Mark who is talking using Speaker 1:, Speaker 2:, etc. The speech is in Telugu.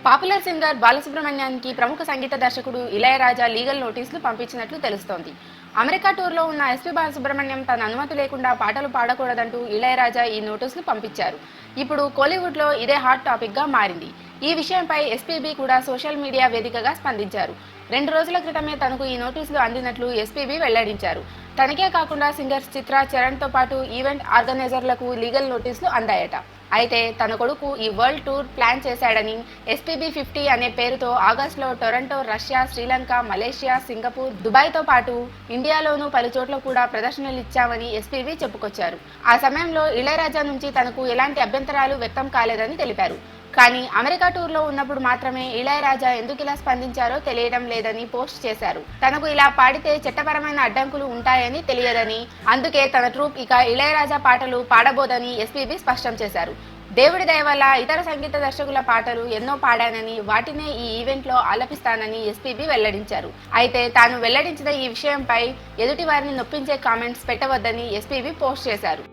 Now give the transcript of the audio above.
Speaker 1: పాపులర్ సింగర్ బాలసుబ్రహ్మణ్యానికి ప్రముఖ సంగీత దర్శకుడు ఇళయరాజా లీగల్ నోటీసులు పంపించినట్లు తెలుస్తోంది. అమెరికా టూర్లో ఉన్న ఎస్పీ బాలసుబ్రహ్మణ్యం తన అనుమతి లేకుండా పాటలు పాడకూడదంటూ ఇళయరాజా ఈ నోటీసులు పంపించారు. ఇప్పుడు కోలీవుడ్లో ఇదే హాట్ టాపిక్గా మారింది. ఈ విషయంపై ఎస్పీబీ కూడా సోషల్ మీడియా వేదికగా స్పందించారు. 2 రోజుల క్రితమే తనకు ఈ నోటీసులు అందినట్లు ఎస్పీబీ వెల్లడించారు. తనకే కాకుండా సింగర్స్ చిత్ర, చరణ్తో పాటు ఈవెంట్ ఆర్గనైజర్లకు లీగల్ నోటీసులు అందాయట. అయితే తన కొడుకు ఈ వరల్డ్ టూర్ ప్లాన్ చేశాడని, ఎస్పీబీ 50 అనే పేరుతో ఆగస్టులో Toronto, Russia, Sri Lanka, Malaysia, Singapore, దుబాయ్తో పాటు ఇండియాలోనూ పలు చోట్ల కూడా ప్రదర్శనలు ఇచ్చామని ఎస్పీబీ చెప్పుకొచ్చారు. ఆ సమయంలో ఇళయరాజా నుంచి తనకు ఎలాంటి అభ్యంతరాలు వ్యక్తం కాలేదని తెలిపారు. కానీ అమెరికా టూర్లో ఉన్నప్పుడు మాత్రమే ఇళయరాజా ఎందుకు ఇలా స్పందించారో తెలియడం లేదని పోస్ట్ చేశారు. తనకు ఇలా పాడితే చట్టపరమైన అడ్డంకులు ఉంటాయని తెలియదని, అందుకే తన ట్రూప్ ఇక ఇళయరాజా పాటలు పాడబోదని ఎస్పీబీ స్పష్టం చేశారు. దేవుడి దయ వల్ల ఇతర సంగీత దర్శకుల పాటలు ఎన్నో పాడానని, వాటినే ఈ ఈవెంట్లో ఆలపిస్తానని ఎస్పీబీ వెల్లడించారు. అయితే తాను వెల్లడించిన ఈ విషయంపై ఎదుటి వారిని నొప్పించే కామెంట్స్ పెట్టవద్దని ఎస్పీబీ పోస్ట్ చేశారు.